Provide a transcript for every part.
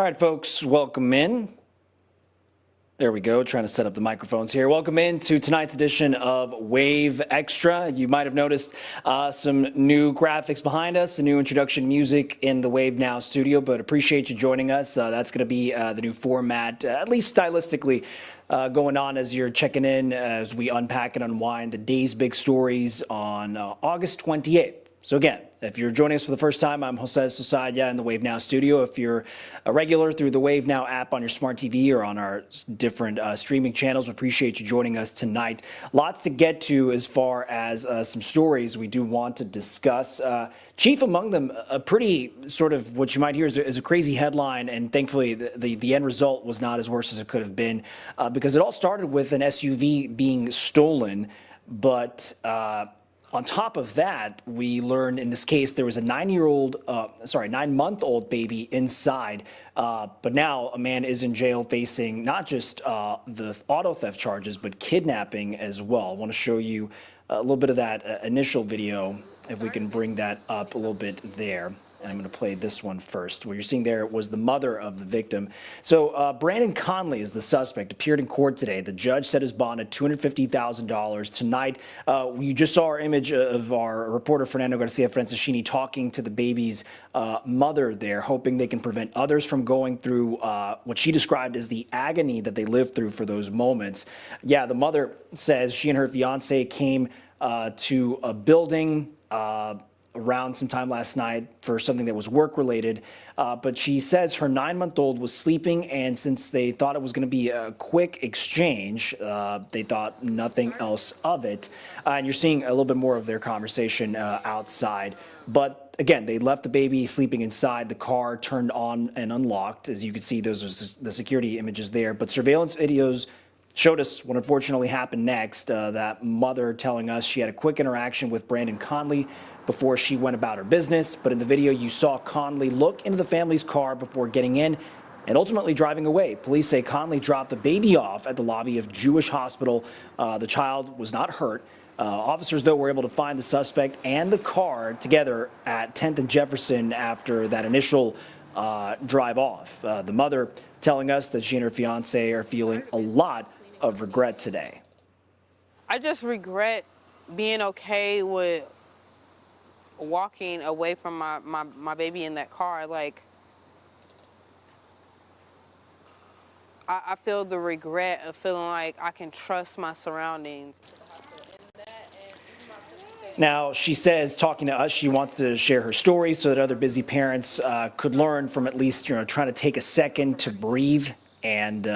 right, folks, welcome in. There we go, trying to set up the microphones here. Welcome in to tonight's edition of Wave Extra. You might have noticed some new graphics behind us, some new introduction music in the Wave Now studio, but appreciate you joining us. That's going to be the new format, at least stylistically, going on as you're checking in as we unpack and unwind the day's big stories on August 28th. So again, if you're joining us for the first time, I'm Jose Sosadia in the Wave Now studio. If you're a regular through the Wave Now app on your smart TV or on our different streaming channels, we appreciate you joining us tonight. Lots to get to as far as some stories we do want to discuss. Chief among them, a pretty sort of what you might hear is a crazy headline, and thankfully the end result was not as worse as it could have been because it all started with an SUV being stolen, but on top of that, we learned in this case there was a 9-month-old baby inside. But now a man is in jail facing not just the auto theft charges, but kidnapping as well. I want to show you a little bit of that initial video, if we can bring that up a little bit there. And I'm going to play this one first. What you're seeing there was the mother of the victim. So Brandon Conley is the suspect, appeared in court today. The judge set his bond at $250,000. Tonight, you just saw our image of our reporter Fernando Garcia Francescini talking to the baby's mother there, hoping they can prevent others from going through what she described as the agony that they lived through for those moments. Yeah, the mother says she and her fiance came to a building around some time last night for something that was work-related, but she says her 9-month-old was sleeping, and since they thought it was going to be a quick exchange, they thought nothing else of it. And you're seeing a little bit more of their conversation outside. But again, they left the baby sleeping inside. The car turned on and unlocked. As you can see, those are the security images there. But surveillance videos showed us what unfortunately happened next. That mother telling us she had a quick interaction with Brandon Conley before she went about her business. But in the video, you saw Conley look into the family's car before getting in and ultimately driving away. Police say Conley dropped the baby off at the lobby of Jewish Hospital. The child was not hurt. Officers, though, were able to find the suspect and the car together at 10th and Jefferson after that initial drive off. The mother telling us that she and her fiance are feeling a lot of regret today. I just regret being okay with walking away from my baby in that car. Like, I feel the regret of feeling like I can trust my surroundings. Now, she says, talking to us, she wants to share her story so that other busy parents could learn from at least, trying to take a second to breathe and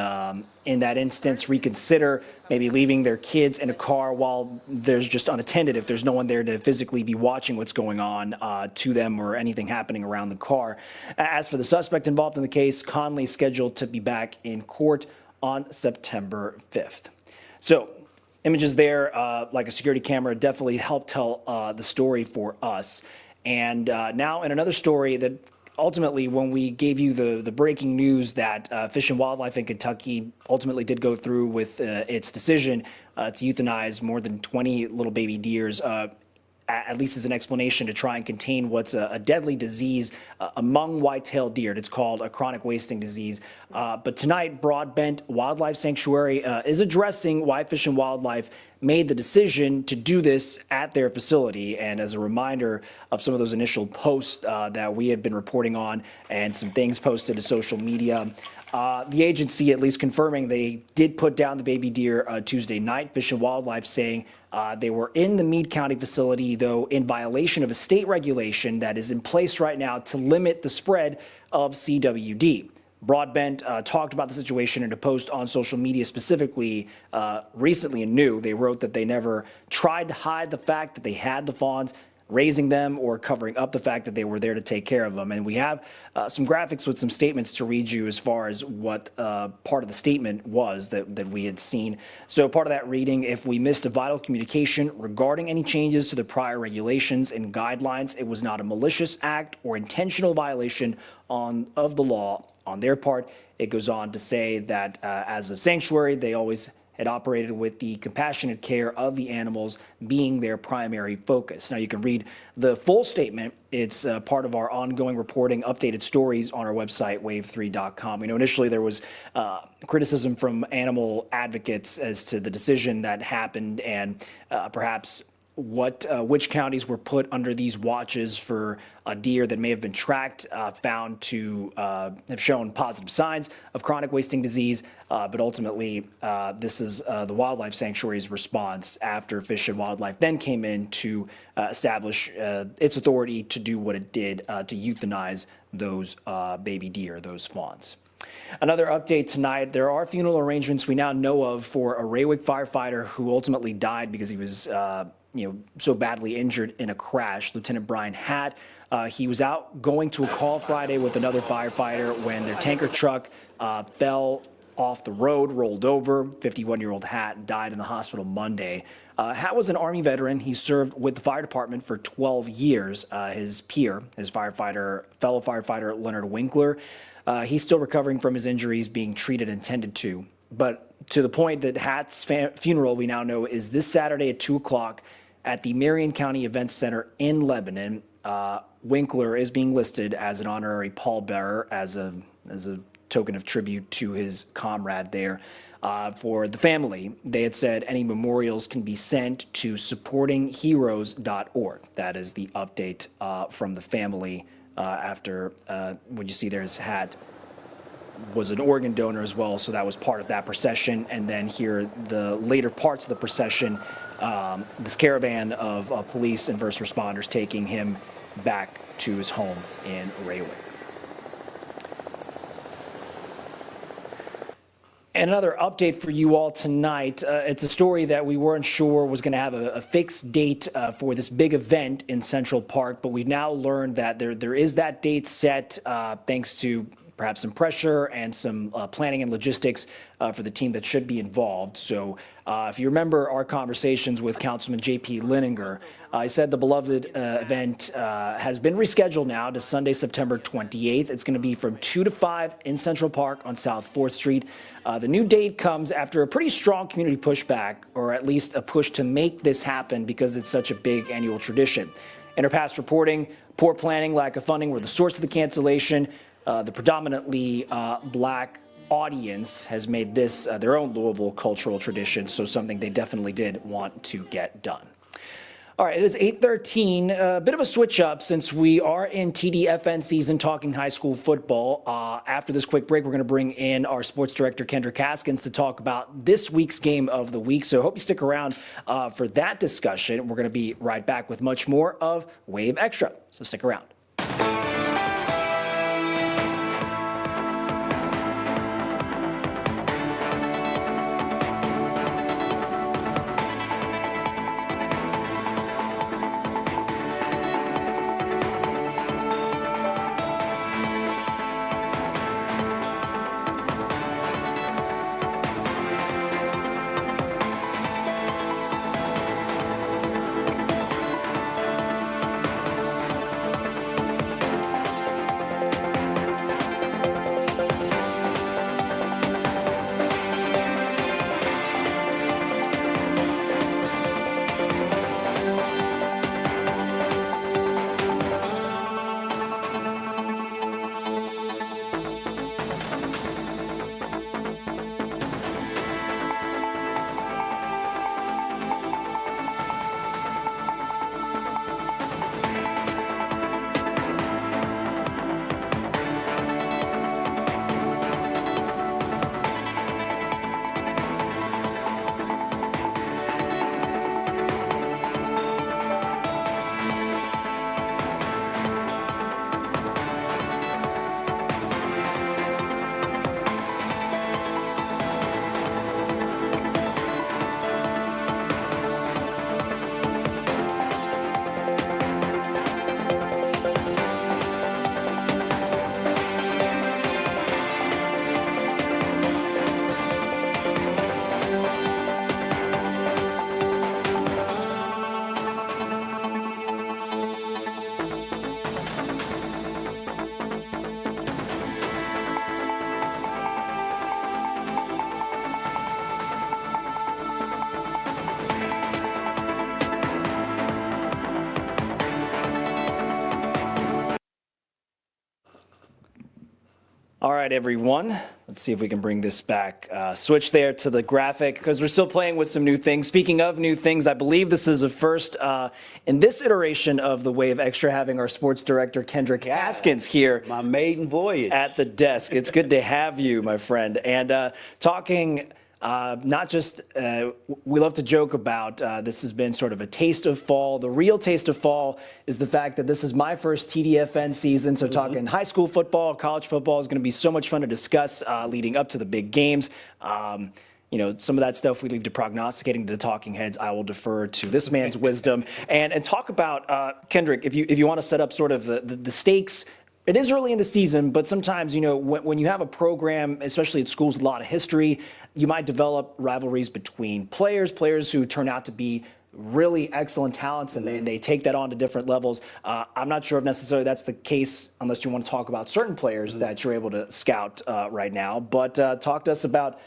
in that instance reconsider maybe leaving their kids in a car while there's just unattended, if there's no one there to physically be watching what's going on to them or anything happening around the car. As for the suspect involved in the case, Conley is scheduled to be back in court on September 5th. So images there, like a security camera, definitely helped tell the story for us. And now in another story that ultimately, when we gave you the breaking news that Fish and Wildlife in Kentucky ultimately did go through with its decision to euthanize more than 20 little baby deers, at least as an explanation to try and contain what's a deadly disease among white-tailed deer. It's called a chronic wasting disease. But tonight, Broadbent Wildlife Sanctuary is addressing why Fish and Wildlife made the decision to do this at their facility. And as a reminder of some of those initial posts that we had been reporting on and some things posted to social media, the agency at least confirming they did put down the baby deer Tuesday night. Fish and Wildlife saying they were in the Meade County facility, though in violation of a state regulation that is in place right now to limit the spread of CWD. Broadbent talked about the situation in a post on social media specifically recently and new. They wrote that they never tried to hide the fact that they had the fawns, raising them or covering up the fact that they were there to take care of them. And we have some graphics with some statements to read you as far as what part of the statement was that we had seen. So part of that reading, if we missed a vital communication regarding any changes to the prior regulations and guidelines, it was not a malicious act or intentional violation of the law on their part. It goes on to say that as a sanctuary, they always It operated with the compassionate care of the animals being their primary focus. Now, you can read the full statement. It's part of our ongoing reporting, updated stories on our website, wave3.com. We know initially there was criticism from animal advocates as to the decision that happened and perhaps which counties were put under these watches for a deer that may have been tracked, found to have shown positive signs of chronic wasting disease. But ultimately, this is the Wildlife Sanctuary's response after Fish and Wildlife then came in to establish its authority to do what it did to euthanize those baby deer, those fawns. Another update tonight, there are funeral arrangements we now know of for a Raywick firefighter who ultimately died because he was so badly injured in a crash. Lieutenant Brian Hatt, he was out going to a call Friday with another firefighter when their tanker truck fell off the road, rolled over. 51-year-old Hatt died in the hospital Monday. Hatt was an Army veteran. He served with the fire department for 12 years. His peer, fellow firefighter Leonard Winkler, he's still recovering from his injuries, being treated and tended to. But to the point that Hatt's funeral, we now know, is this Saturday at 2 o'clock at the Marion County Event Center in Lebanon. Winkler is being listed as an honorary pallbearer as a token of tribute to his comrade there. For the family, they had said any memorials can be sent to supportingheroes.org. That is the update from the family after what you see there is Hatt was an organ donor as well, so that was part of that procession. And then here, the later parts of the procession, this caravan of police and first responders taking him back to his home in Raywick. And another update for you all tonight. It's a story that we weren't sure was going to have a fixed date for this big event in Central Park, but we've now learned that there is that date set thanks to perhaps some pressure and some planning and logistics for the team that should be involved. So if you remember our conversations with Councilman J.P. Lininger, I said the beloved event has been rescheduled now to Sunday, September 28th. It's going to be from 2 to 5 in Central Park on South 4th Street. The new date comes after a pretty strong community pushback, or at least a push to make this happen because it's such a big annual tradition. In our past reporting, poor planning, lack of funding were the source of the cancellation. The predominantly black audience has made this their own Louisville cultural tradition, so something they definitely did want to get done. All right, it is 8:13, a bit of a switch up since we are in TDFN season talking high school football. After this quick break, we're going to bring in our sports director, Kendrick Haskins, to talk about this week's game of the week. So I hope you stick around for that discussion. We're going to be right back with much more of Wave Extra, so stick around. right, everyone. Let's see if we can bring this back. Switch there to the graphic because we're still playing with some new things. Speaking of new things, I believe this is a first in this iteration of the Wave Extra, having our sports director, Kendrick Haskins, here. My maiden voyage. At the desk. It's good to have you, my friend. And talking... not just, we love to joke about this has been sort of a taste of fall. The real taste of fall is the fact that this is my first TDFN season. So talking high school football, college football is going to be so much fun to discuss leading up to the big games. You know, some of that stuff we leave to prognosticating to the talking heads. I will defer to this man's wisdom and talk about, Kendrick, if you want to set up sort of the stakes. It is early in the season, but sometimes, you know, when you have a program, especially at schools with a lot of history, you might develop rivalries between players who turn out to be really excellent talents, and they take that on to different levels. I'm not sure if necessarily that's the case unless you want to talk about certain players that you're able to scout right now. But talk to us about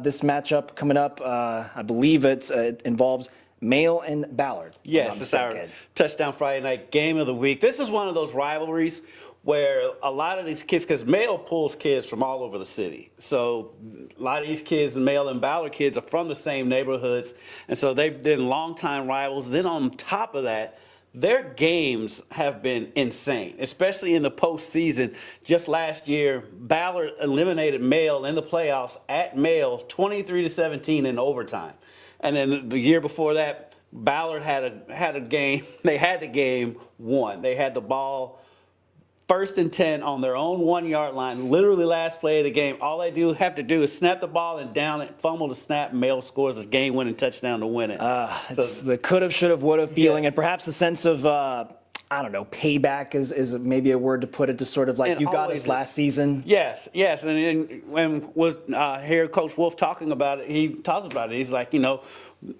this matchup coming up. I believe it involves Male and Ballard. Yes, it's our Touchdown Friday Night Game of the Week. This is one of those rivalries where a lot of these kids, because Male pulls kids from all over the city. So a lot of these kids, Male and Ballard kids, are from the same neighborhoods. And so they've been longtime rivals. Then on top of that, their games have been insane, especially in the postseason. Just last year, Ballard eliminated Male in the playoffs at Male 23-17 in overtime. And then the year before that, Ballard had a game. They had the game won. They had the ball 1st and 10 on their own 1-yard line, literally last play of the game. All they have to do is snap the ball and down it, fumble the snap, Male scores a game-winning touchdown to win it. It's the could-have, should-have, would-have feeling, and perhaps a sense of, I don't know, payback is maybe a word to put it, to sort of like, and you got us last season. Yes. And when was hear Coach Wolf talking about it, he talks about it. He's like, you know,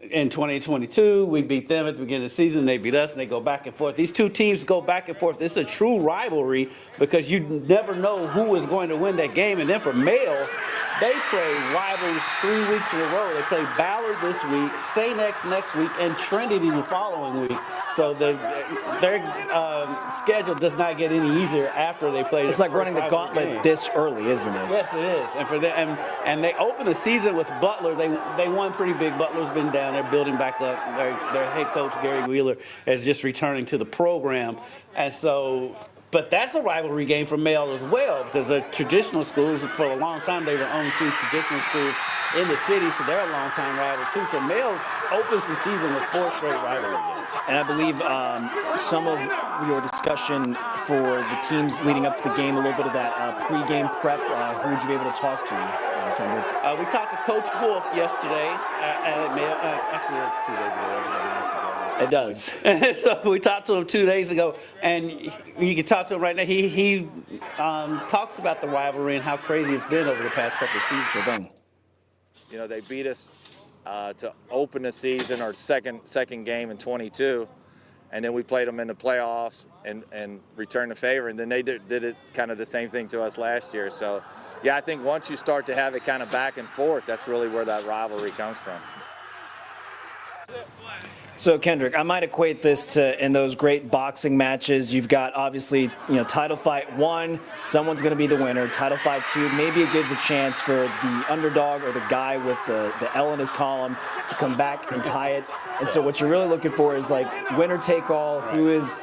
in 2022, we beat them at the beginning of the season. They beat us, and they go back and forth. These two teams go back and forth. It's a true rivalry because you never know who is going to win that game. And then for Male, they play rivals 3 weeks in a row. They play Ballard this week, St. X next week, and Trinity the following week. So their schedule does not get any easier after they play. It's like running the gauntlet this early, isn't it? Yes, it is. And for them, and they opened the season with Butler. They won pretty big. Butler's been down. They're building back up. Their head coach Gary Wheeler is just returning to the program, and so. But that's a rivalry game for Male as well, because the traditional schools, for a long time, they were owned two traditional schools in the city, so they're a long-time rival too. So Male opens the season with 4 straight rivalry games. And I believe some of your discussion for the teams leading up to the game, a little bit of that pre-game prep, who would you be able to talk to, Kendrick? We talked to Coach Wolf yesterday at Male. Actually, that's 2 days ago. It does. So we talked to him 2 days ago, and you can talk to him right now. He talks about the rivalry and how crazy it's been over the past couple of seasons. Sure thing. You know, they beat us to open the season, our second game in 22, and then we played them in the playoffs and returned the favor, and then they did it kind of the same thing to us last year. So, yeah, I think once you start to have it kind of back and forth, that's really where that rivalry comes from. So, Kendrick, I might equate this to, in those great boxing matches, you've got obviously, you know, title fight 1, someone's going to be the winner. Title fight 2, maybe it gives a chance for the underdog or the guy with the L in his column to come back and tie it. And so what you're really looking for is like winner take all, who is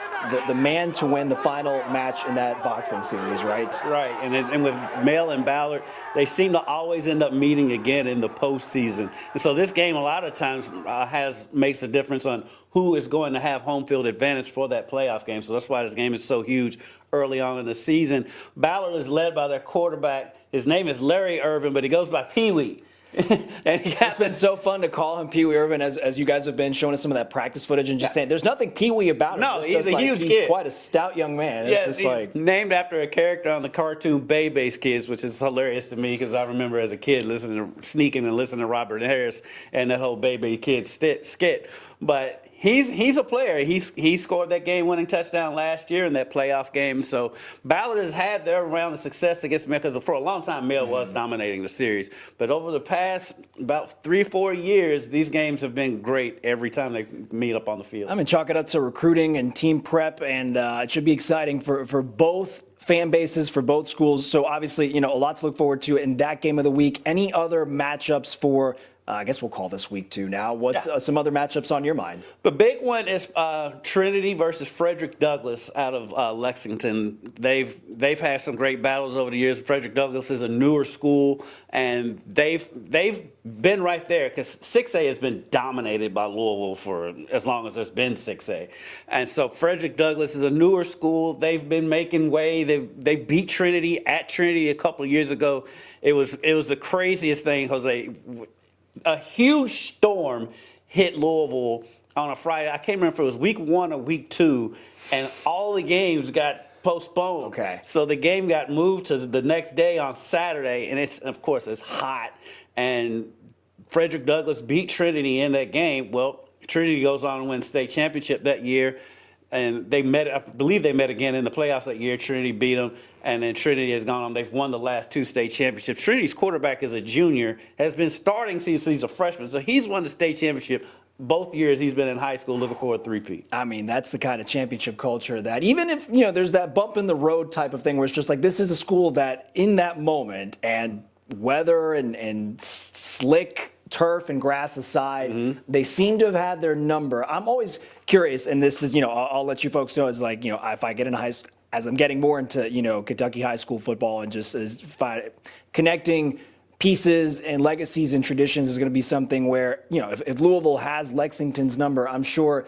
the man to win the final match in that boxing series, right? Right, and with Male and Ballard, they seem to always end up meeting again in the postseason. And so this game a lot of times makes a difference on who is going to have home field advantage for that playoff game. So that's why this game is so huge early on in the season. Ballard is led by their quarterback. His name is Larry Irvin, but he goes by Pee-wee. And it's been so fun to call him Pee Wee Irvin as you guys have been showing us some of that practice footage and just saying there's nothing Pee Wee about him. No, he's a huge kid. He's quite a stout young man. It's yes, just he's named after a character on the cartoon Bay-Base Kids, which is hilarious to me because I remember as a kid sneaking and listening to Robert Harris and that whole Bay-Base Kids skit. But He's a player. He scored that game-winning touchdown last year in that playoff game. So Ballard has had their round of success against Male because for a long time Male was dominating the series. But over the past about 3-4 years, these games have been great every time they meet up on the field. I'm going to chalk it up to recruiting and team prep, and it should be exciting for both fan bases, for both schools. So obviously, a lot to look forward to in that game of the week. Any other matchups for I guess we'll call this week 2 now. What's some other matchups on your mind? The big one is Trinity versus Frederick Douglass out of Lexington. They've had some great battles over the years. Frederick Douglass is a newer school, and they've been right there because 6A has been dominated by Louisville for as long as there's been 6A. And so Frederick Douglass is a newer school. They've been making way. They beat Trinity at Trinity a couple of years ago. It was the craziest thing, Jose. A huge storm hit Louisville on a Friday. I can't remember if it was week 1 or week 2, and all the games got postponed. Okay. So the game got moved to the next day on Saturday, and of course it's hot. And Frederick Douglass beat Trinity in that game. Well, Trinity goes on to win state championship that year. And they met, I believe they met again in the playoffs that year. Trinity beat them, and then Trinity has gone on. They've won the last 2 state championships. Trinity's quarterback is a junior, has been starting since he's a freshman. So he's won the state championship both years he's been in high school, looking for a three-peat. I mean, that's the kind of championship culture that even if, there's that bump in the road type of thing where it's just like this is a school that in that moment and weather and slick turf and grass aside, they seem to have had their number. I'm always curious, and this is, I'll let you folks know, is like, if I get into as I'm getting more into, Kentucky high school football and just connecting pieces and legacies and traditions is going to be something where, if Louisville has Lexington's number, I'm sure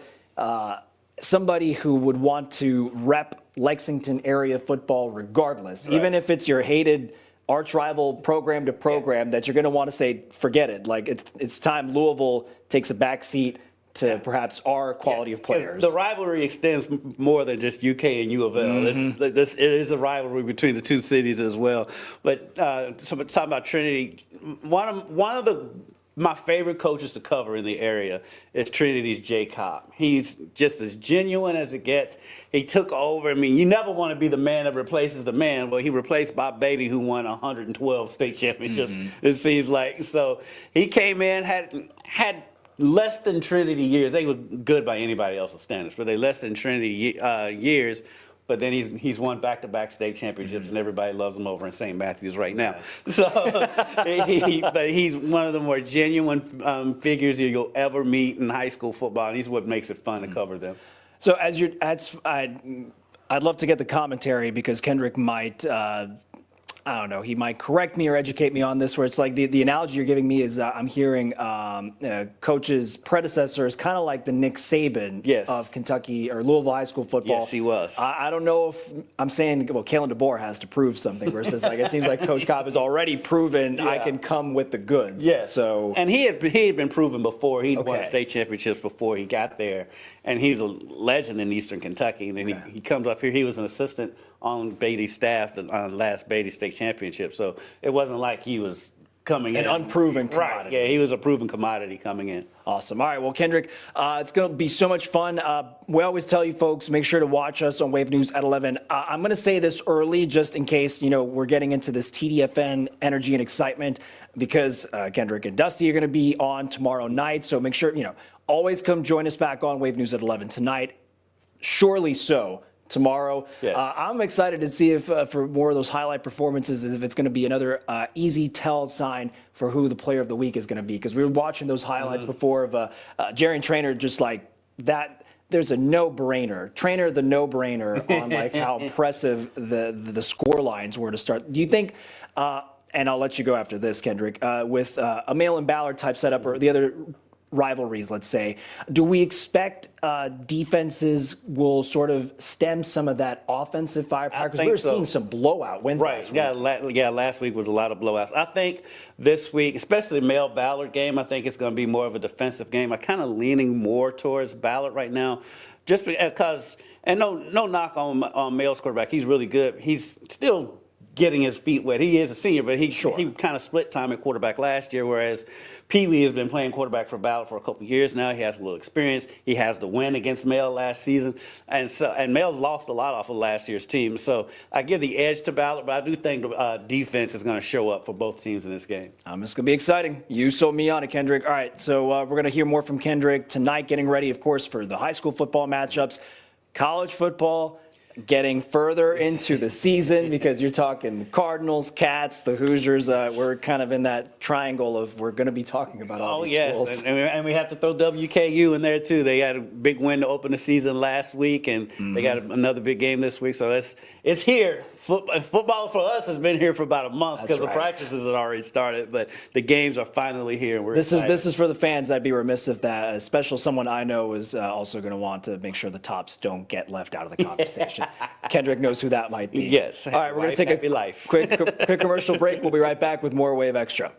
somebody who would want to rep Lexington area football regardless, even if it's your hated arch rival program to program, that you're going to want to say, forget it. Like it's time Louisville takes a back seat to perhaps our quality of players. The rivalry extends more than just UK and U of L. It is a rivalry between the two cities as well. But so talking about Trinity, one of my favorite coaches to cover in the area is Trinity's Jay Cobb. He's just as genuine as it gets. He took over. I mean, you never want to be the man that replaces the man. Well, he replaced Bob Beatty, who won 112 state championships, it seems like. So he came in, had less than Trinity years. They were good by anybody else's standards, but they less than Trinity years. But then he's won back-to-back state championships, and everybody loves him over in St. Matthews right now. So but he's one of the more genuine figures you'll ever meet in high school football, and he's what makes it fun to cover them. So I'd love to get the commentary because Kendrick might I don't know, he might correct me or educate me on this, where it's like the analogy you're giving me is I'm hearing coach's predecessor is kind of like the Nick Saban of Kentucky or Louisville high school football. Yes, he was. I don't know if I'm saying, well, Kalen DeBoer has to prove something versus like it seems like Coach Cobb has already proven I can come with the goods. Yes. So, and he had been proven before. He'd won state championships before he got there. And he's a legend in Eastern Kentucky. And then he comes up here. He was an assistant on Beatty's staff on last Beatty State Championship. So it wasn't like he was coming in. An unproven commodity. Right, yeah, he was a proven commodity coming in. Awesome. All right, well, Kendrick, it's going to be so much fun. We always tell you folks, make sure to watch us on Wave News at 11. I'm going to say this early just in case, we're getting into this TDFN energy and excitement because Kendrick and Dusty are going to be on tomorrow night. So make sure, always come join us back on Wave News at 11 tonight. Surely so. Tomorrow. Yes. I'm excited to see if for more of those highlight performances, if it's going to be another easy tell sign for who the player of the week is going to be. Because we were watching those highlights before of Jerry and Trainer, just like that. There's a no-brainer. Trainer, the no-brainer on like how impressive the score lines were to start. Do you think? And I'll let you go after this, Kendrick. With a Malin Ballard type setup or the other rivalries, let's say, do we expect defenses will sort of stem some of that offensive firepower? Because we were seeing some blowout wins last week. Last week was a lot of blowouts. I think this week, especially the Mel Ballard game, I think it's going to be more of a defensive game. I'm kind of leaning more towards Ballard right now, just because, and no knock on Mel's quarterback. He's really good. He's still getting his feet wet. He is a senior, but he kind of split time at quarterback last year, whereas Pee Wee has been playing quarterback for Ballard for a couple of years now. He has a little experience. He has the win against Male last season, and Male lost a lot off of last year's team. So I give the edge to Ballard, but I do think the defense is going to show up for both teams in this game. It's going to be exciting. You sold me on it, Kendrick. All right, so we're going to hear more from Kendrick tonight, getting ready, of course, for the high school football matchups, college football, getting further into the season because you're talking the Cardinals, Cats, the Hoosiers. We're kind of in that triangle of we're going to be talking about all these schools. And we have to throw WKU in there too. They had a big win to open the season last week, and they got another big game this week. So it's here. Football for us has been here for about a month because the practices had already started, but the games are finally here. And this is for the fans. I'd be remiss if that, especially someone I know, is also going to want to make sure the Tops don't get left out of the conversation. Kendrick knows who that might be. Yes. All right, we're going to take a quick commercial break. We'll be right back with more Wave Extra.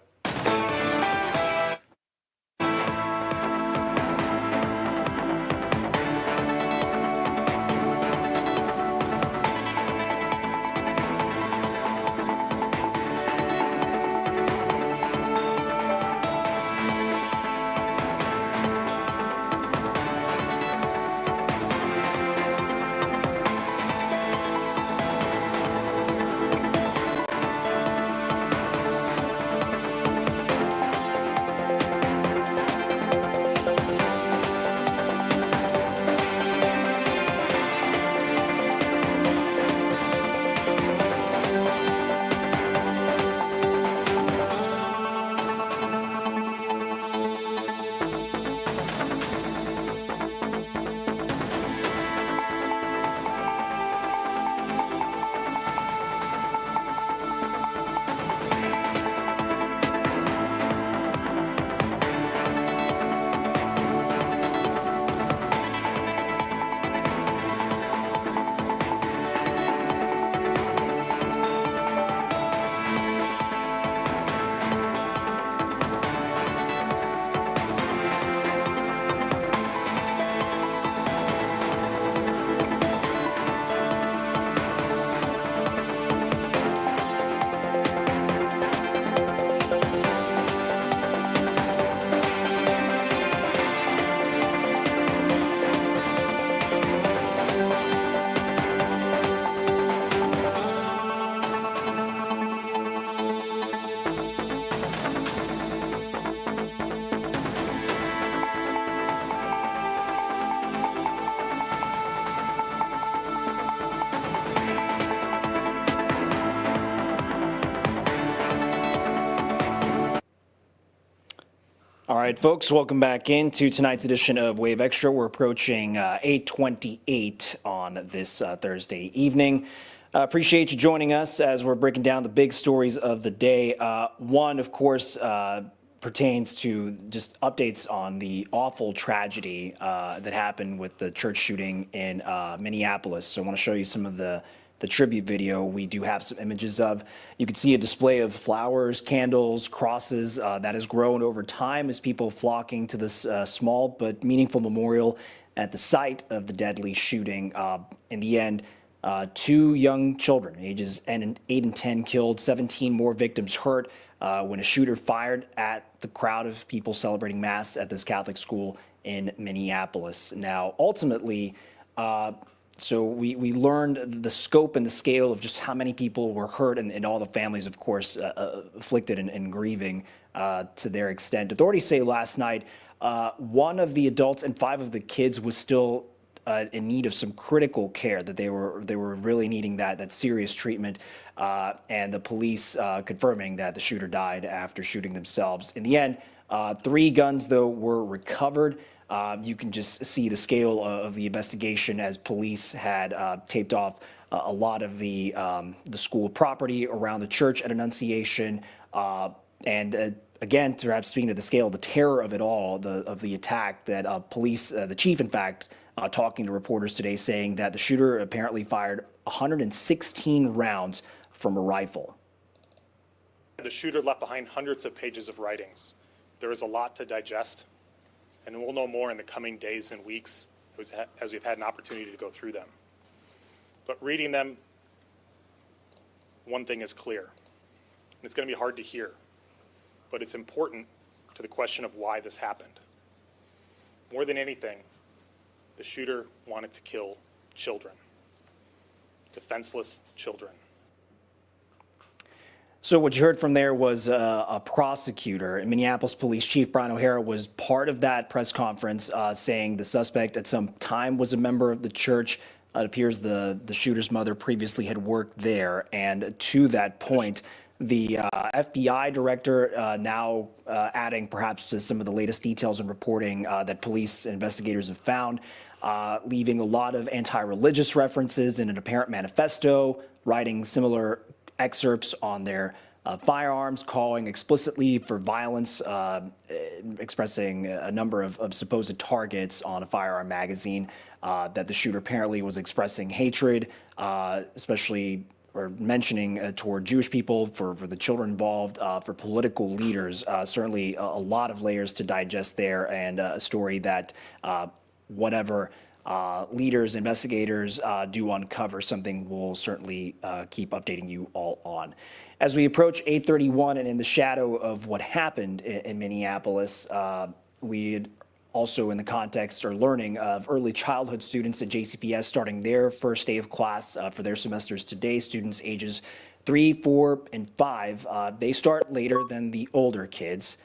All right, folks, welcome back into tonight's edition of Wave Extra. We're approaching 8:28 on this Thursday evening. Appreciate you joining us as we're breaking down the big stories of the day. One, of course, pertains to just updates on the awful tragedy that happened with the church shooting in Minneapolis. So I want to show you some of the tribute video we do have some images of. You can see a display of flowers, candles, crosses that has grown over time as people flocking to this small but meaningful memorial at the site of the deadly shooting. In the end, 2 young children, ages 8 and 10, killed, 17 more victims hurt when a shooter fired at the crowd of people celebrating Mass at this Catholic school in Minneapolis. Now, ultimately, so we learned the scope and the scale of just how many people were hurt and all the families, of course, afflicted and grieving to their extent. Authorities say last night 1 of the adults and 5 of the kids was still in need of some critical care, that they were really needing that serious treatment, and the police confirming that the shooter died after shooting themselves. In the end, 3 guns, though, were recovered. You can just see the scale of the investigation as police had taped off a lot of the school property around the church at Annunciation. And again, perhaps speaking to the scale, the terror of it all, of the attack, that police, the chief, in fact, talking to reporters today, saying that the shooter apparently fired 116 rounds from a rifle. The shooter left behind hundreds of pages of writings. There is a lot to digest, and we'll know more in the coming days and weeks as we've had an opportunity to go through them. But reading them one thing is clear, and it's going to be hard to hear, but it's important to the question of why this happened. More than anything, the shooter wanted to kill children, defenseless children. So what you heard from there was a prosecutor. Minneapolis Police Chief Brian O'Hara was part of that press conference, saying the suspect at some time was a member of the church. It appears the shooter's mother previously had worked there. And to that point, the FBI director now adding perhaps to some of the latest details and reporting that police investigators have found, leaving a lot of anti-religious references in an apparent manifesto, writing similar excerpts on their firearms, calling explicitly for violence, expressing a number of supposed targets on a firearm magazine, that the shooter apparently was expressing hatred, especially or mentioning toward Jewish people, for the children involved, for political leaders. Certainly a lot of layers to digest there, and a story that whatever leaders, investigators do uncover, something we'll certainly keep updating you all on. As we approach 8:31 and in the shadow of what happened in Minneapolis, we also in the context are learning of early childhood students at JCPS starting their first day of class for their semesters today. Students ages 3, 4, and 5, they start later than the older kids.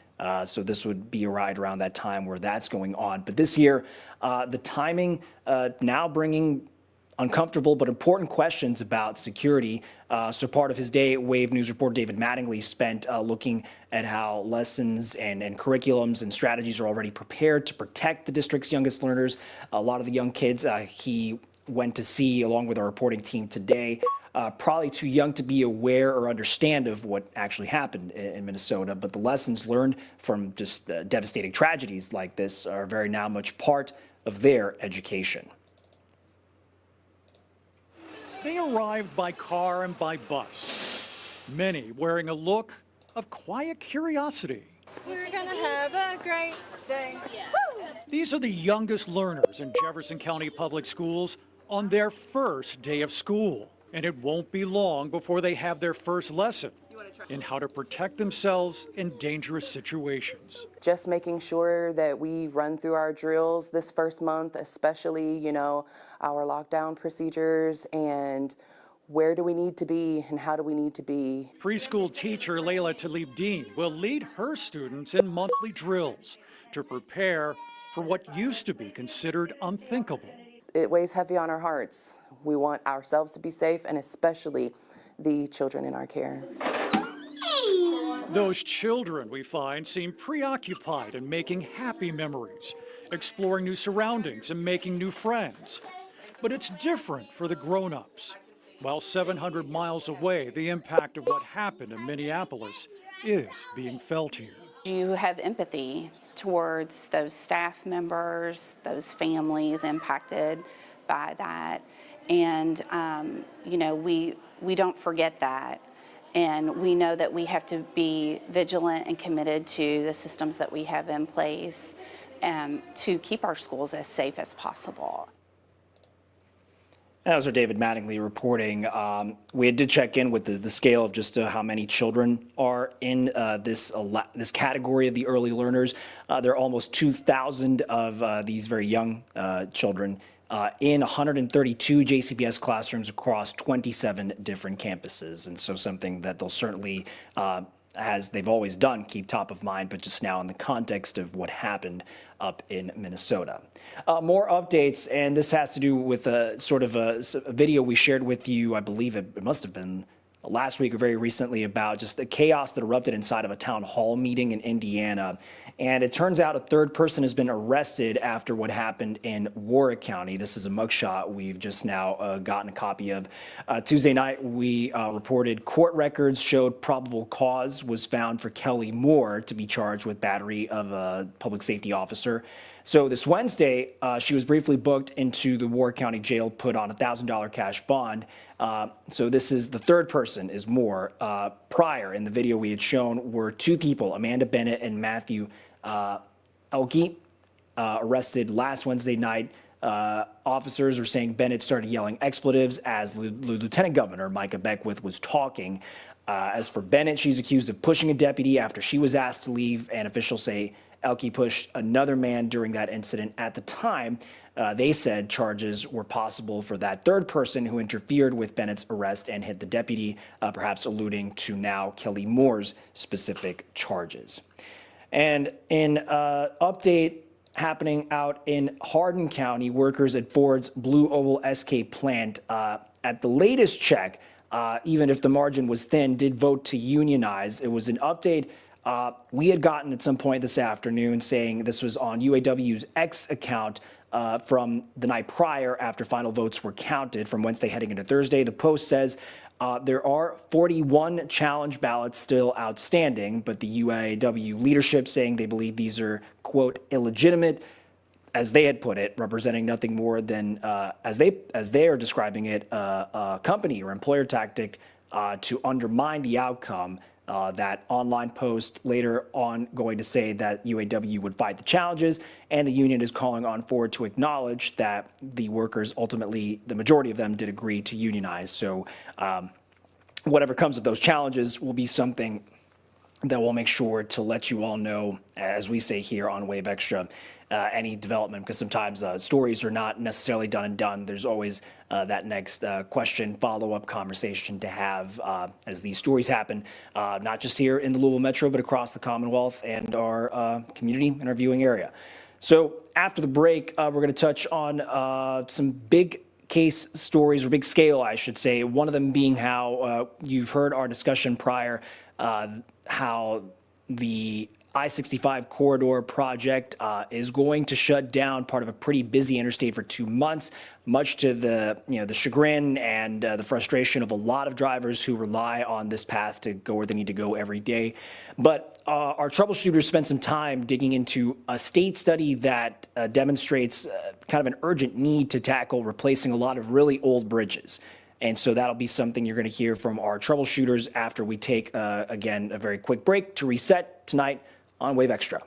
So this would be right around that time where that's going on. But this year, the timing now bringing uncomfortable but important questions about security. So part of his day, Wave News reporter David Mattingly spent looking at how lessons and curriculums and strategies are already prepared to protect the district's youngest learners. A lot of the young kids he went to see along with our reporting team today, probably too young to be aware or understand of what actually happened in Minnesota, but the lessons learned from just devastating tragedies like this are very now much part of their education. They arrived by car and by bus, many wearing a look of quiet curiosity. We're gonna have a great day. Yeah. These are the youngest learners in Jefferson County Public Schools on their first day of school. And it won't be long before they have their first lesson in how to protect themselves in dangerous situations. Just making sure that we run through our drills this first month, especially, our lockdown procedures and where do we need to be and how do we need to be. Preschool teacher Layla Talib-Dean will lead her students in monthly drills to prepare for what used to be considered unthinkable. It weighs heavy on our hearts. We want ourselves to be safe and especially the children in our care. Those children, we find, seem preoccupied in making happy memories, exploring new surroundings and making new friends. But it's different for the grown-ups. While 700 miles away, the impact of what happened in Minneapolis is being felt here. You have empathy towards those staff members, those families impacted by that. And, we don't forget that. And we know that we have to be vigilant and committed to the systems that we have in place to keep our schools as safe as possible. That was our David Mattingly reporting. We did check in with the scale of just how many children are in this category of the early learners. There are almost 2,000 of these very young children in 132 JCPS classrooms across 27 different campuses. And so something that they'll certainly, as they've always done, keep top of mind, but just now in the context of what happened up in Minnesota. More updates, and this has to do with a video we shared with you, I believe it must have been last week or very recently, about just the chaos that erupted inside of a town hall meeting in Indiana. And it turns out a third person has been arrested after what happened in Warwick County. This is a mugshot we've just now gotten a copy of. Tuesday night, we reported court records showed probable cause was found for Kelly Moore to be charged with battery of a public safety officer. So this Wednesday, she was briefly booked into the Warwick County Jail, put on a $1,000 cash bond. So this is the third person, is Moore. Prior, in the video we had shown, were two people, Amanda Bennett and Matthew Elke, arrested last Wednesday night Officers are saying Bennett started yelling expletives as Lieutenant Governor Micah Beckwith was talking. As for Bennett, she's accused of pushing a deputy after she was asked to leave, and officials say Elke pushed another man during that incident. At the time, they said charges were possible for that third person who interfered with Bennett's arrest and hit the deputy, perhaps alluding to now Kelly Moore's specific charges. And in update happening out in Hardin County, workers at Ford's Blue Oval SK plant, at the latest check, even if the margin was thin, did vote to unionize. It was an update we had gotten at some point this afternoon saying this was on UAW's X account from the night prior after final votes were counted from Wednesday heading into Thursday. The Post says there are 41 challenge ballots still outstanding, but the UAW leadership saying they believe these are, quote, illegitimate, as they had put it, representing nothing more than, as they are describing it, a company or employer tactic to undermine the outcome. That online post later on going to say that UAW would fight the challenges, and the union is calling on Ford to acknowledge that the workers ultimately, the majority of them did agree to unionize. So whatever comes of those challenges will be something that we'll make sure to let you all know, as we say here on Wave Extra, any development, because sometimes stories are not necessarily done and done. There's always that next question, follow-up conversation to have as these stories happen, not just here in the Louisville Metro, but across the Commonwealth and our community and our viewing area. So after the break, we're going to touch on some big case stories, or big scale, I should say. One of them being how you've heard our discussion prior, how the I-65 corridor project is going to shut down part of a pretty busy interstate for 2 months, much to the the chagrin and the frustration of a lot of drivers who rely on this path to go where they need to go every day. But our troubleshooters spent some time digging into a state study that demonstrates kind of an urgent need to tackle replacing a lot of really old bridges. And so that'll be something you're going to hear from our troubleshooters after we take, again, a very quick break to reset tonight on Wave Extra.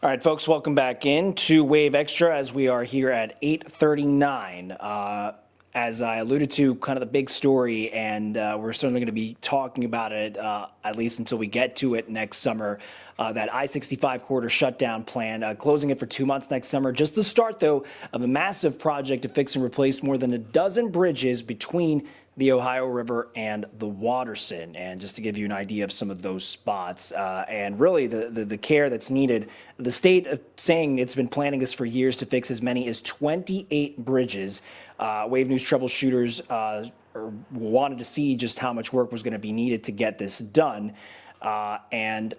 All right, folks, welcome back in to Wave Extra as we are here at 8:39. As I alluded to, kind of the big story, and we're certainly going to be talking about it at least until we get to it next summer, that I-65 corridor shutdown plan, closing it for 2 months next summer. Just the start, though, of a massive project to fix and replace more than a dozen bridges between the Ohio River, and the Waterson. And just to give you an idea of some of those spots, and really the care that's needed, the state saying it's been planning this for years to fix as many as 28 bridges. Wave News troubleshooters wanted to see just how much work was going to be needed to get this done. And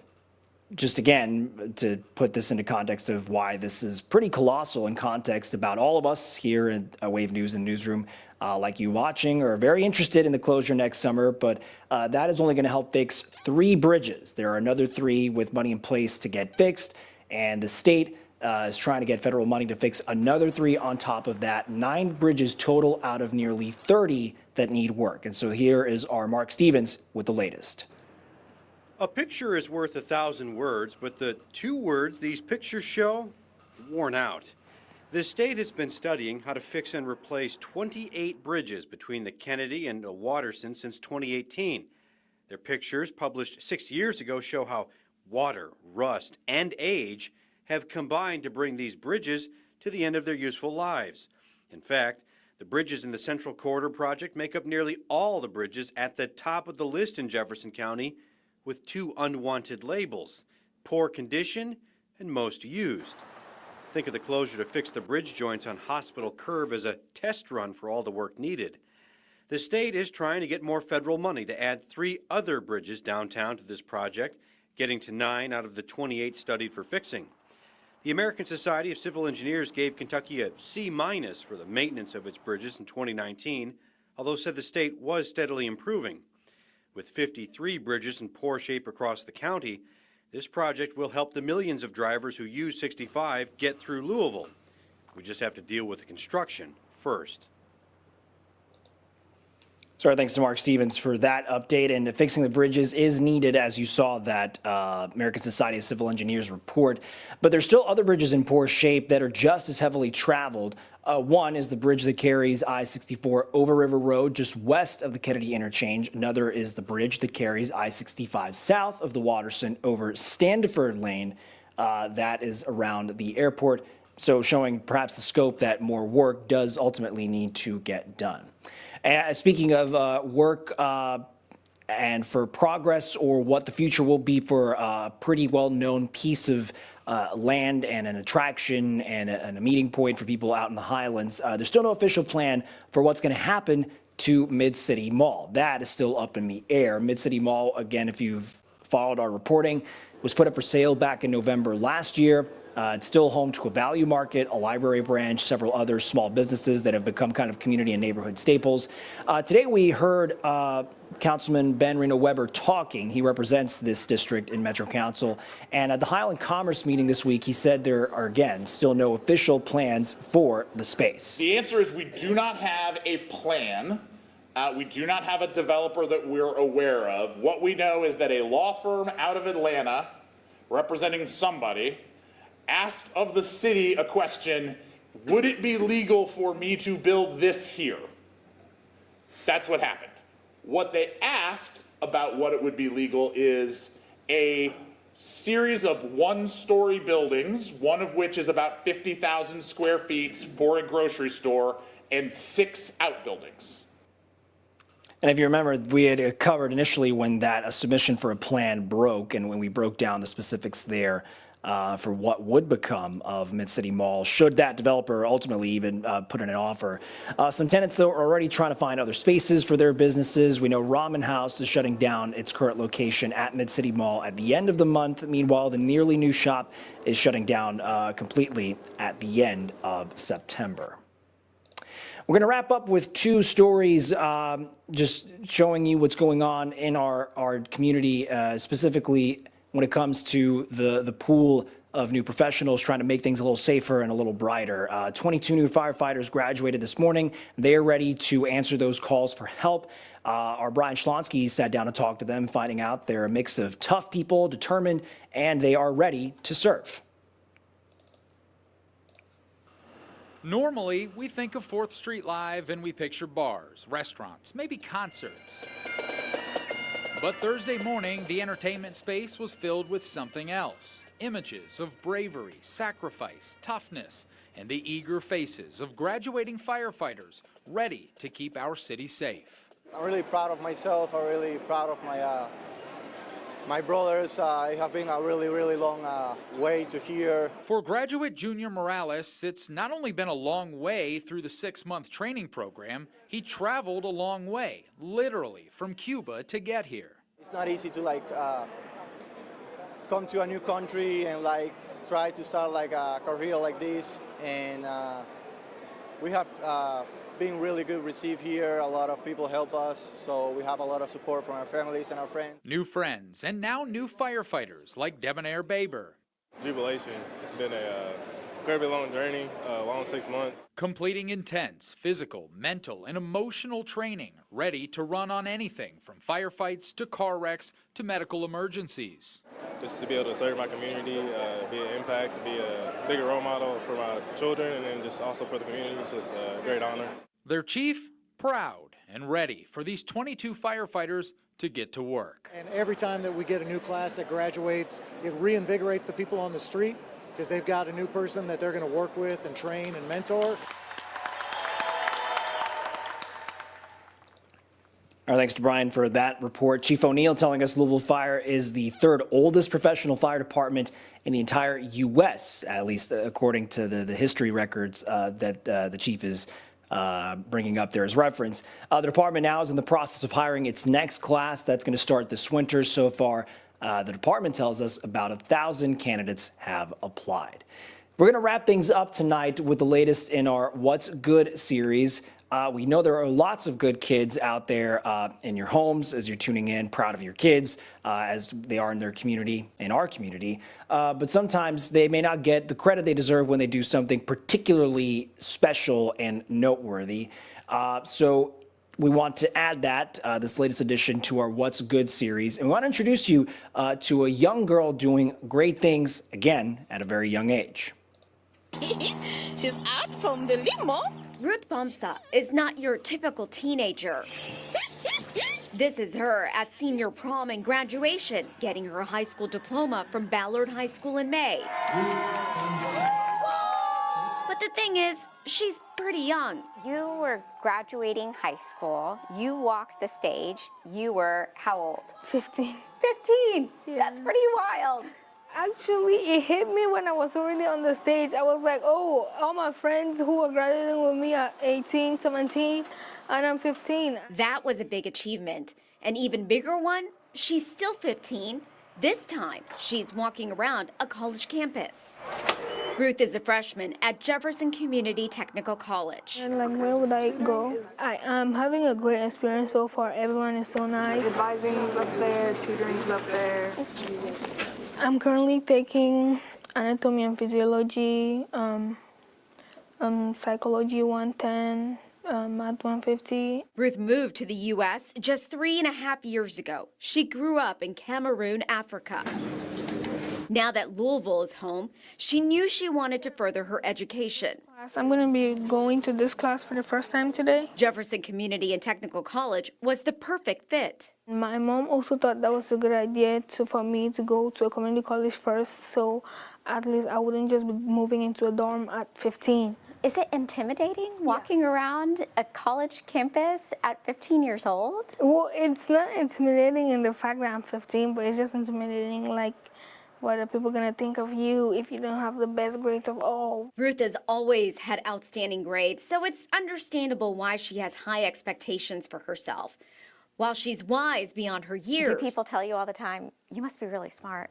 just again, to put this into context of why this is pretty colossal in context about all of us here at Wave News and Newsroom, like you watching, are very interested in the closure next summer, but that is only going to help fix 3 bridges. There are another 3 with money in place to get fixed, and the state is trying to get federal money to fix another 3 on top of that. 9 bridges total out of nearly 30 that need work. And so here is our Mark Stevens with the latest. A picture is worth 1,000 words, but the 2 words these pictures show, worn out. The state has been studying how to fix and replace 28 bridges between the Kennedy and the Waterson since 2018. Their pictures, published 6 years ago, show how water, rust, and age have combined to bring these bridges to the end of their useful lives. In fact, the bridges in the Central Corridor project make up nearly all the bridges at the top of the list in Jefferson County, with 2 unwanted labels: poor condition and most used. Think of the closure to fix the bridge joints on Hospital Curve as a test run for all the work needed. The state is trying to get more federal money to add 3 other bridges downtown to this project, getting to 9 out of the 28 studied for fixing. The American Society of Civil Engineers gave Kentucky a C- for the maintenance of its bridges in 2019, although said the state was steadily improving. With 53 bridges in poor shape across the county, this project will help the millions of drivers who use 65 get through Louisville. We just have to deal with the construction first. So our thanks to Mark Stevens for that update. And fixing the bridges is needed, as you saw that American Society of Civil Engineers report. But there's still other bridges in poor shape that are just as heavily traveled. One is the bridge that carries I-64 over River Road just west of the Kennedy interchange. Another is the bridge that carries I-65 south of the Waterson over Standiford Lane. That is around the airport. So showing perhaps the scope that more work does ultimately need to get done. Speaking of work and for progress, or what the future will be for a pretty well-known piece of land and an attraction and a meeting point for people out in the Highlands, there's still no official plan for what's going to happen to Mid-City Mall. That is still up in the air. Mid-City Mall, again, if you've followed our reporting, was put up for sale back in November last year. It's still home to a value market, a library branch, several other small businesses that have become kind of community and neighborhood staples. Today we heard Councilman Ben Reno Weber talking. He represents this district in Metro Council. And at the Highland Commerce meeting this week, he said there are, again, still no official plans for the space. The answer is we do not have a plan. We do not have a developer that we're aware of. What we know is that a law firm out of Atlanta, representing somebody, asked of the city a question: would it be legal for me to build this here? That's what happened. What they asked about what it would be legal is a series of 1-story buildings, one of which is about 50,000 square feet for a grocery store, and 6 outbuildings. And if you remember, we had covered initially when that a submission for a plan broke, and when we broke down the specifics there for what would become of Mid-City Mall, should that developer ultimately even put in an offer. Some tenants, though, are already trying to find other spaces for their businesses. We know Ramen House is shutting down its current location at Mid-City Mall at the end of the month. Meanwhile, the nearly new shop is shutting down completely at the end of September. We're going to wrap up with 2 stories just showing you what's going on in our community, specifically when it comes to the pool of new professionals trying to make things a little safer and a little brighter. 22 new firefighters graduated this morning. They are ready to answer those calls for help. Our Brian Schlonsky sat down to talk to them, finding out they're a mix of tough people, determined, and they are ready to serve. Normally, we think of 4th Street Live and we picture bars, restaurants, maybe concerts. But Thursday morning, the entertainment space was filled with something else. Images of bravery, sacrifice, toughness, and the eager faces of graduating firefighters ready to keep our city safe. I'm really proud of myself. I'm really proud of my brothers. It has been a really, really long way to here. For graduate Junior Morales, it's not only been a long way through the 6-month training program, he traveled a long way, literally, from Cuba to get here. It's not easy to come to a new country and try to start a career like this. And we have been really good received here. A lot of people help us, so we have a lot of support from our families and our friends. New friends and now new firefighters like Debonair Baber. Jubilation. It's been a incredibly long journey, a long 6 months. Completing intense physical, mental, and emotional training, ready to run on anything from firefights to car wrecks to medical emergencies. Just to be able to serve my community, be an impact, be a bigger role model for my children, and then just also for the community. It's just a great honor. Their chief, proud and ready for these 22 firefighters to get to work. And every time that we get a new class that graduates, it reinvigorates the people on the street because they've got a new person that they're going to work with and train and mentor. Our thanks to Brian for that report. Chief O'Neill telling us Louisville Fire is the third oldest professional fire department in the entire U.S., at least according to the history records that the chief is bringing up there as reference. The department now is in the process of hiring its next class. That's going to start this winter. So far, the department tells us about 1,000 candidates have applied. We're going to wrap things up tonight with the latest in our What's Good series. We know there are lots of good kids out there in your homes as you're tuning in, proud of your kids as they are in their community, in our community. But sometimes they may not get the credit they deserve when they do something particularly special and noteworthy. So we want to add that, this latest addition to our What's Good series. And we want to introduce you to a young girl doing great things, again, at a very young age. She's out from the limo. Ruth Bamsa is not your typical teenager. This is her at senior prom and graduation, getting her high school diploma from Ballard High School in May. But the thing is, she's pretty young. You were graduating high school. You walked the stage. You were how old? 15. 15? Yeah. That's pretty wild. Actually, it hit me when I was already on the stage. I was like, oh, all my friends who are graduating with me are 18, 17, and I'm 15. That was a big achievement. An even bigger one, she's still 15. This time, she's walking around a college campus. Ruth is a freshman at Jefferson Community Technical College. And where would I go? I am having a great experience so far. Everyone is so nice. Advising's up there, tutoring's up there. I'm currently taking anatomy and physiology, psychology 110, math 150. Ruth moved to the U.S. just 3.5 years ago. She grew up in Cameroon, Africa. Now that Louisville is home, she knew she wanted to further her education. I'm going to be going to this class for the first time today. Jefferson Community and Technical College was the perfect fit. My mom also thought that was a good idea for me to go to a community college first, so at least I wouldn't just be moving into a dorm at 15. Is it intimidating walking around a college campus at 15 years old? Well, it's not intimidating in the fact that I'm 15, but it's just intimidating what are people going to think of you if you don't have the best grades of all? Ruth has always had outstanding grades, so it's understandable why she has high expectations for herself. While she's wise beyond her years. Do people tell you all the time, you must be really smart?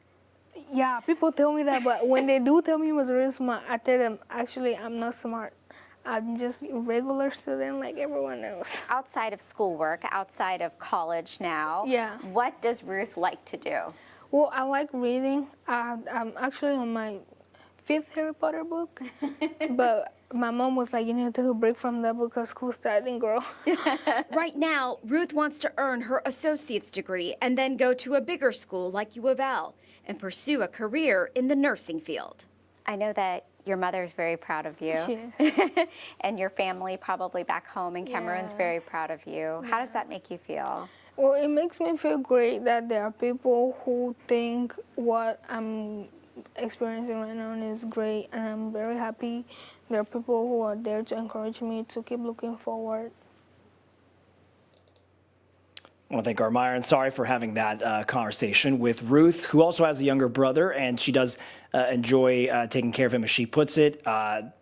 Yeah, people tell me that, but when they do tell me I was really smart, I tell them, actually, I'm not smart. I'm just a regular student like everyone else. Outside of schoolwork, outside of college now, yeah. What does Ruth like to do? Well, I like reading. I'm actually on my 5th Harry Potter book, but my mom was like, you need to take a break from that book because school's starting, girl. Right now, Ruth wants to earn her associate's degree and then go to a bigger school like U of L and pursue a career in the nursing field. I know that your mother's very proud of you. Yeah. And your family probably back home in Cameroon's very proud of you. How does that make you feel? Well, it makes me feel great that there are people who think what I'm experiencing right now is great, and I'm very happy there are people who are there to encourage me to keep looking forward. I want to thank our Myron. Sorry for having that conversation with Ruth, who also has a younger brother, and she does enjoy taking care of him, as she puts it,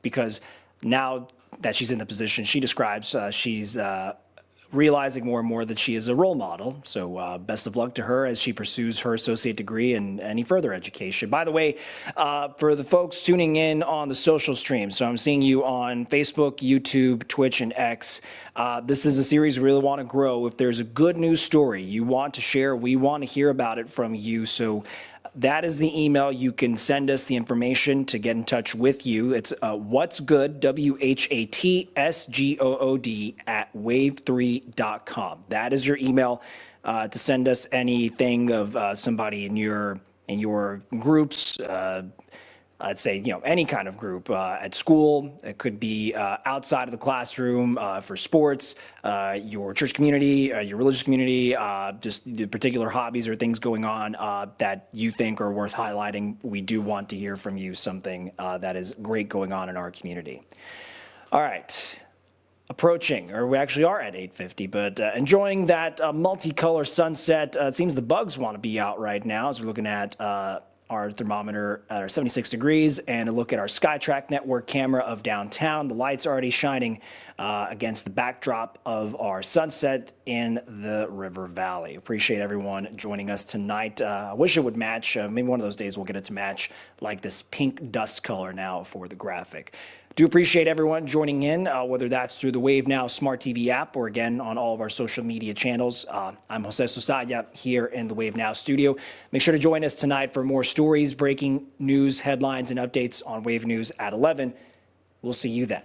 because now that she's in the position she describes, she's realizing more and more that she is a role model. So best of luck to her as she pursues her associate degree and any further education. By the way, for the folks tuning in on the social stream, so I'm seeing you on Facebook, YouTube, Twitch, and X. This is a series we really want to grow. If there's a good news story you want to share, we want to hear about it from you. So that is the email. You can send us the information to get in touch with you. It's what's good, WHATSGOOD @wave3.com. That is your email to send us anything of somebody in your groups. I'd say, any kind of group at school. It could be outside of the classroom for sports, your church community, your religious community, just the particular hobbies or things going on that you think are worth highlighting. We do want to hear from you something that is great going on in our community. All right. Approaching, or we actually are at 8:50, but enjoying that multicolor sunset. It seems the bugs want to be out right now as we're looking at our thermometer at our 76 degrees and a look at our SkyTrack network camera of downtown. The lights already shining against the backdrop of our sunset in the River Valley. Appreciate everyone joining us tonight. I wish it would match. Maybe one of those days we'll get it to match like this pink dust color now for the graphic. Do appreciate everyone joining in, whether that's through the Wave Now Smart TV app or again on all of our social media channels. I'm Jose Sosaya here in the Wave Now studio. Make sure to join us tonight for more stories, breaking news, headlines, and updates on Wave News at 11. We'll see you then.